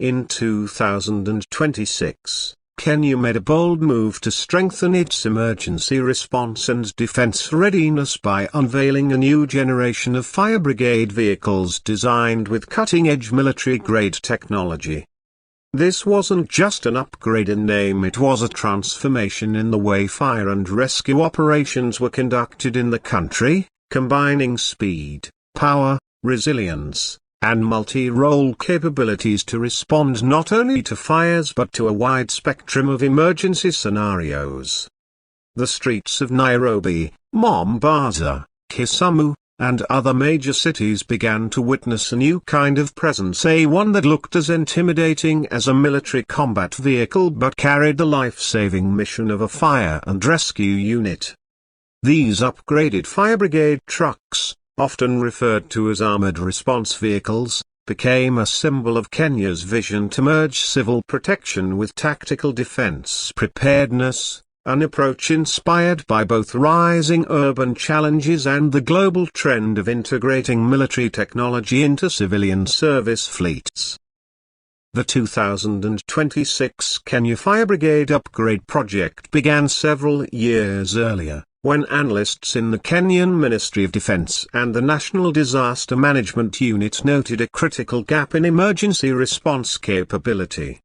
In 2026, Kenya made a bold move to strengthen its emergency response and defense readiness by unveiling a new generation of fire brigade vehicles designed with cutting-edge military-grade technology. This wasn't just an upgrade in name, it was a transformation in the way fire and rescue operations were conducted in the country, combining speed, power, resilience, and multi-role capabilities to respond not only to fires but to a wide spectrum of emergency scenarios. The streets of Nairobi, Mombasa, Kisumu, and other major cities began to witness a new kind of presence, one that looked as intimidating as a military combat vehicle but carried the life-saving mission of a fire and rescue unit. These upgraded fire brigade trucks, often referred to as armored response vehicles, became a symbol of Kenya's vision to merge civil protection with tactical defense preparedness, an approach inspired by both rising urban challenges and the global trend of integrating military technology into civilian service fleets. The 2026 Kenya Fire Brigade Upgrade project began several years earlier, when analysts in the Kenyan Ministry of Defense and the National Disaster Management Unit noted a critical gap in emergency response capability.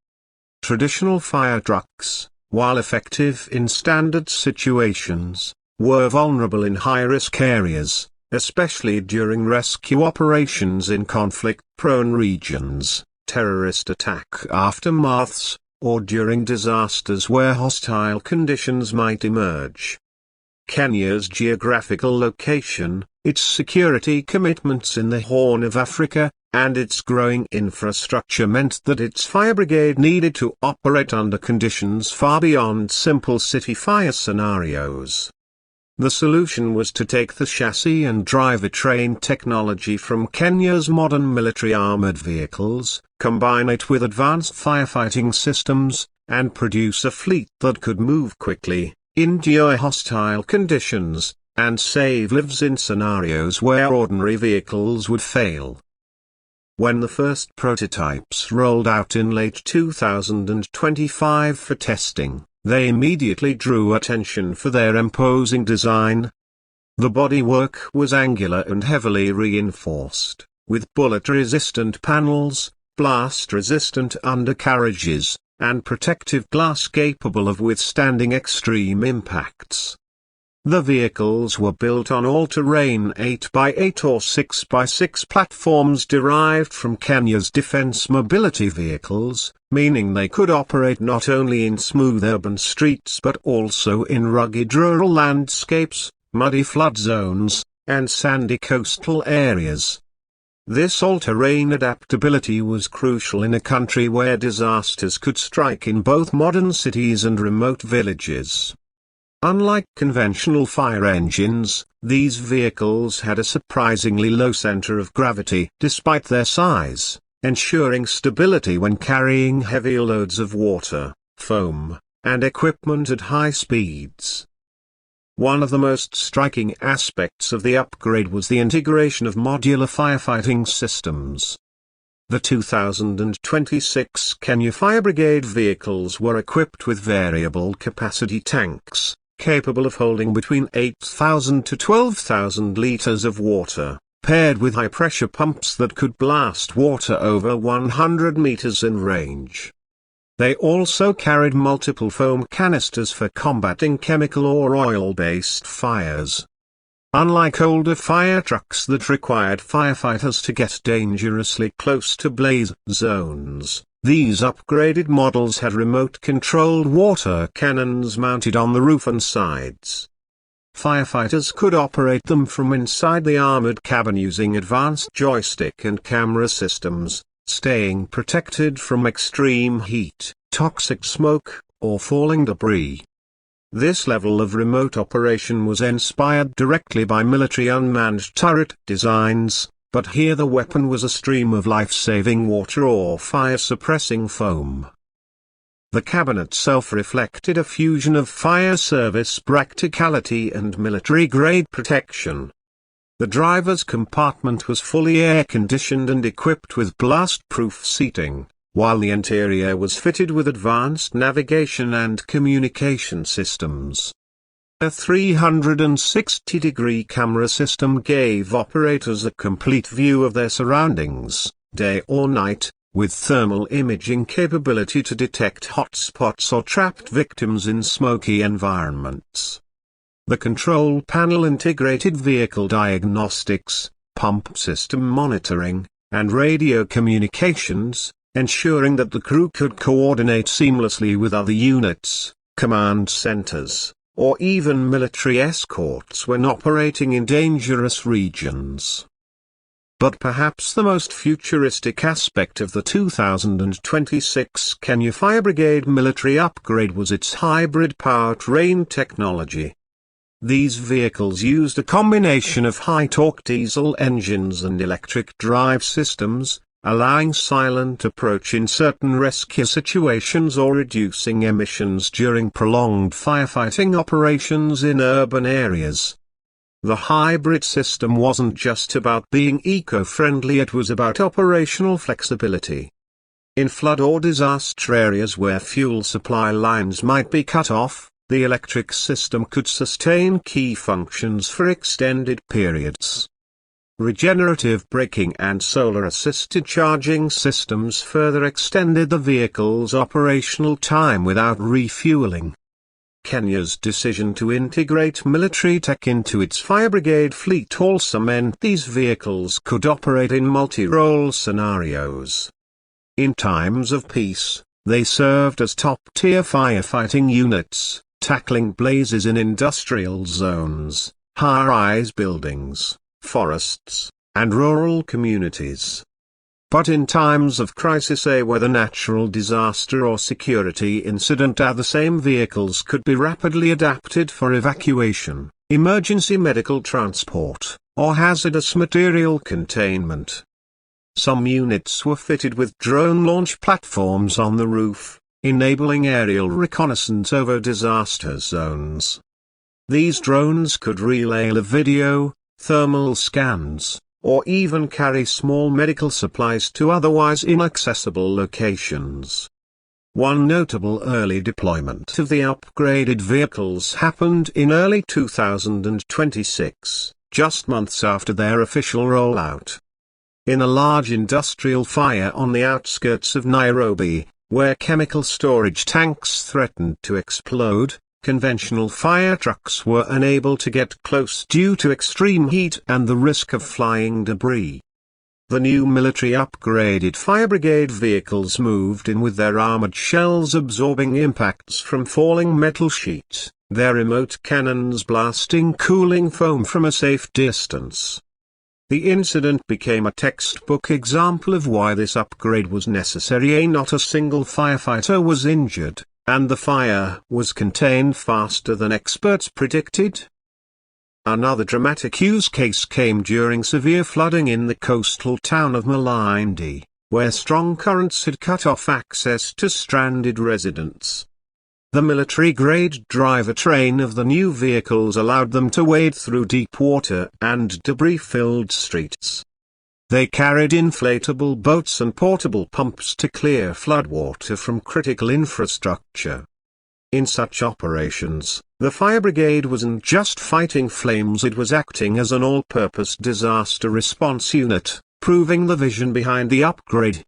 Traditional fire trucks, while effective in standard situations, were vulnerable in high-risk areas, especially during rescue operations in conflict-prone regions, terrorist attack aftermaths, or during disasters where hostile conditions might emerge. Kenya's geographical location, its security commitments in the Horn of Africa, and its growing infrastructure meant that its fire brigade needed to operate under conditions far beyond simple city fire scenarios. The solution was to take the chassis and drivetrain technology from Kenya's modern military armored vehicles, combine it with advanced firefighting systems, and produce a fleet that could move quickly, endure hostile conditions, and save lives in scenarios where ordinary vehicles would fail. When the first prototypes rolled out in late 2025 for testing, they immediately drew attention for their imposing design. The bodywork was angular and heavily reinforced, with bullet-resistant panels, blast-resistant undercarriages, and protective glass capable of withstanding extreme impacts. The vehicles were built on all-terrain 8x8 or 6x6 platforms derived from Kenya's defense mobility vehicles, meaning they could operate not only in smooth urban streets but also in rugged rural landscapes, muddy flood zones, and sandy coastal areas. This all-terrain adaptability was crucial in a country where disasters could strike in both modern cities and remote villages. Unlike conventional fire engines, these vehicles had a surprisingly low center of gravity despite their size, ensuring stability when carrying heavy loads of water, foam, and equipment at high speeds. One of the most striking aspects of the upgrade was the integration of modular firefighting systems. The 2026 Kenya Fire Brigade vehicles were equipped with variable capacity tanks, capable of holding between 8,000 to 12,000 liters of water, paired with high-pressure pumps that could blast water over 100 meters in range. They also carried multiple foam canisters for combating chemical or oil-based fires. Unlike older fire trucks that required firefighters to get dangerously close to blaze zones, these upgraded models had remote-controlled water cannons mounted on the roof and sides. Firefighters could operate them from inside the armored cabin using advanced joystick and camera systems, staying protected from extreme heat, toxic smoke, or falling debris. This level of remote operation was inspired directly by military unmanned turret designs, but here the weapon was a stream of life-saving water or fire-suppressing foam. The cabin itself reflected a fusion of fire service practicality and military-grade protection. The driver's compartment was fully air-conditioned and equipped with blast-proof seating, while the interior was fitted with advanced navigation and communication systems. A 360-degree camera system gave operators a complete view of their surroundings, day or night, with thermal imaging capability to detect hotspots or trapped victims in smoky environments. The control panel integrated vehicle diagnostics, pump system monitoring, and radio communications, ensuring that the crew could coordinate seamlessly with other units, command centers, or even military escorts when operating in dangerous regions. But perhaps the most futuristic aspect of the 2026 Kenya Fire Brigade military upgrade was its hybrid powertrain technology. These vehicles used a combination of high-torque diesel engines and electric drive systems, allowing silent approach in certain rescue situations or reducing emissions during prolonged firefighting operations in urban areas. The hybrid system wasn't just about being eco-friendly, it was about operational flexibility. In flood or disaster areas where fuel supply lines might be cut off, the electric system could sustain key functions for extended periods. Regenerative braking and solar-assisted charging systems further extended the vehicle's operational time without refueling. Kenya's decision to integrate military tech into its fire brigade fleet also meant these vehicles could operate in multi-role scenarios. In times of peace, they served as top-tier firefighting units, tackling blazes in industrial zones, high-rise buildings, forests, and rural communities. But in times of crisis, whether natural disaster or security incident, the same vehicles could be rapidly adapted for evacuation, emergency medical transport, or hazardous material containment. Some units were fitted with drone launch platforms on the roof, enabling aerial reconnaissance over disaster zones. These drones could relay live video, thermal scans, or even carry small medical supplies to otherwise inaccessible locations. One notable early deployment of the upgraded vehicles happened in early 2026, just months after their official rollout. In a large industrial fire on the outskirts of Nairobi, where chemical storage tanks threatened to explode, conventional fire trucks were unable to get close due to extreme heat and the risk of flying debris. The new military upgraded fire brigade vehicles moved in with their armored shells absorbing impacts from falling metal sheet, their remote cannons blasting cooling foam from a safe distance. The incident became a textbook example of why this upgrade was necessary. Not a single firefighter was injured, and the fire was contained faster than experts predicted. Another dramatic use case came during severe flooding in the coastal town of Malindi, where strong currents had cut off access to stranded residents. The military-grade driver train of the new vehicles allowed them to wade through deep water and debris-filled streets. They carried inflatable boats and portable pumps to clear floodwater from critical infrastructure. In such operations, the fire brigade wasn't just fighting flames, it was acting as an all-purpose disaster response unit, proving the vision behind the upgrade.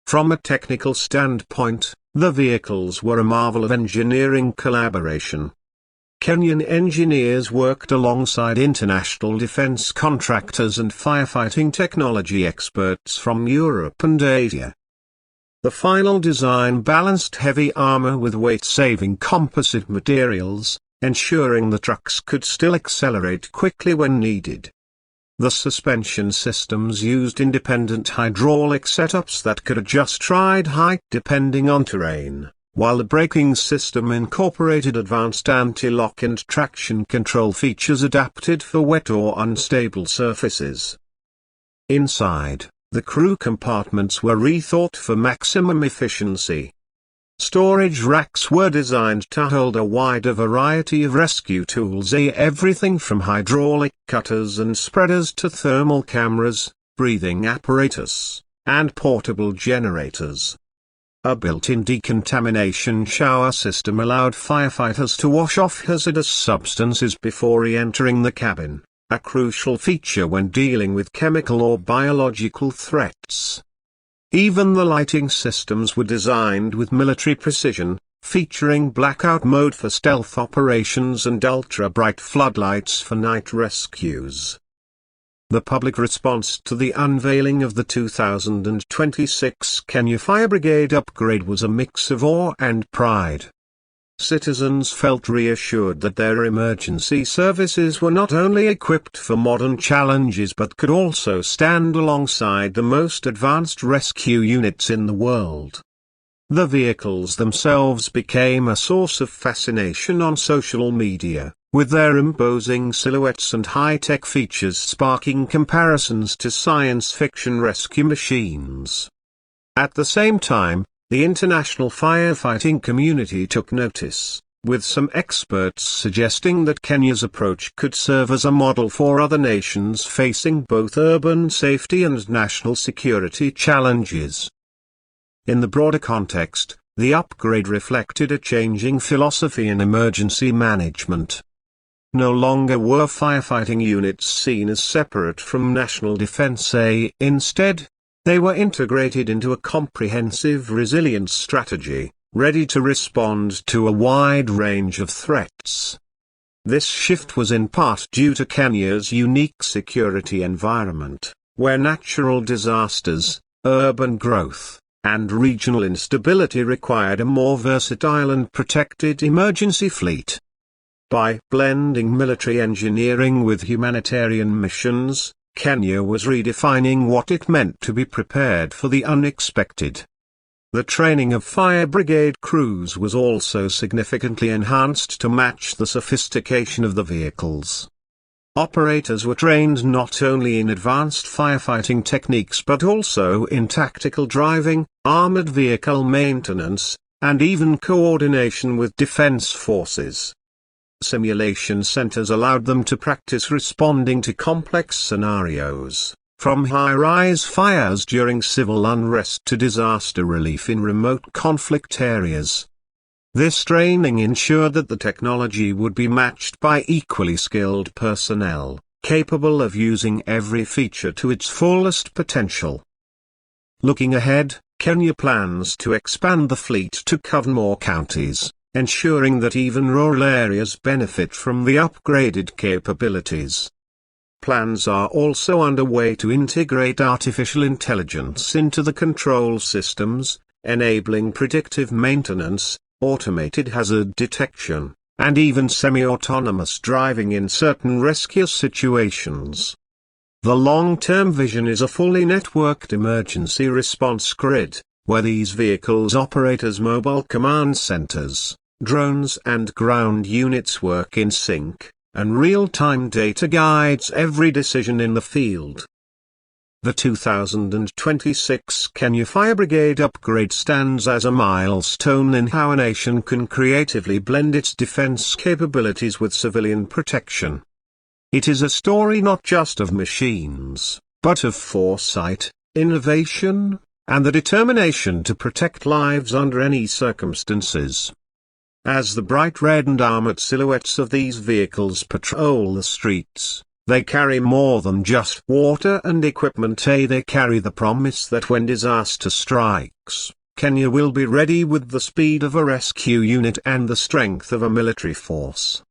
From a technical standpoint, the vehicles were a marvel of engineering collaboration. Kenyan engineers worked alongside international defense contractors and firefighting technology experts from Europe and Asia. The final design balanced heavy armor with weight-saving composite materials, ensuring the trucks could still accelerate quickly when needed. The suspension systems used independent hydraulic setups that could adjust ride height depending on terrain, while the braking system incorporated advanced anti-lock and traction control features adapted for wet or unstable surfaces. Inside, the crew compartments were rethought for maximum efficiency. Storage racks were designed to hold a wider variety of rescue tools, everything from hydraulic cutters and spreaders to thermal cameras, breathing apparatus, and portable generators. A built-in decontamination shower system allowed firefighters to wash off hazardous substances before re-entering the cabin, a crucial feature when dealing with chemical or biological threats. Even the lighting systems were designed with military precision, featuring blackout mode for stealth operations and ultra-bright floodlights for night rescues. The public response to the unveiling of the 2026 Kenya Fire Brigade upgrade was a mix of awe and pride. Citizens felt reassured that their emergency services were not only equipped for modern challenges but could also stand alongside the most advanced rescue units in the world. The vehicles themselves became a source of fascination on social media, with their imposing silhouettes and high-tech features sparking comparisons to science fiction rescue machines. At the same time, the international firefighting community took notice, with some experts suggesting that Kenya's approach could serve as a model for other nations facing both urban safety and national security challenges. In the broader context, the upgrade reflected a changing philosophy in emergency management. No longer were firefighting units seen as separate from national defense. Instead, they were integrated into a comprehensive resilience strategy, ready to respond to a wide range of threats. This shift was in part due to Kenya's unique security environment, where natural disasters, urban growth, and regional instability required a more versatile and protected emergency fleet. By blending military engineering with humanitarian missions, Kenya was redefining what it meant to be prepared for the unexpected. The training of fire brigade crews was also significantly enhanced to match the sophistication of the vehicles. Operators were trained not only in advanced firefighting techniques but also in tactical driving, armored vehicle maintenance, and even coordination with defense forces. Simulation centers allowed them to practice responding to complex scenarios, from high-rise fires during civil unrest to disaster relief in remote conflict areas. This training ensured that the technology would be matched by equally skilled personnel, capable of using every feature to its fullest potential. Looking ahead, Kenya plans to expand the fleet to cover more counties, ensuring that even rural areas benefit from the upgraded capabilities. Plans are also underway to integrate artificial intelligence into the control systems, enabling predictive maintenance, automated hazard detection, and even semi-autonomous driving in certain rescue situations. The long-term vision is a fully networked emergency response grid, where these vehicles operate as mobile command centers. Drones and ground units work in sync, and real-time data guides every decision in the field. The 2026 Kenya Fire Brigade upgrade stands as a milestone in how a nation can creatively blend its defense capabilities with civilian protection. It is a story not just of machines, but of foresight, innovation, and the determination to protect lives under any circumstances. As the bright red and armored silhouettes of these vehicles patrol the streets, they carry more than just water and equipment. They carry the promise that when disaster strikes, Kenya will be ready with the speed of a rescue unit and the strength of a military force.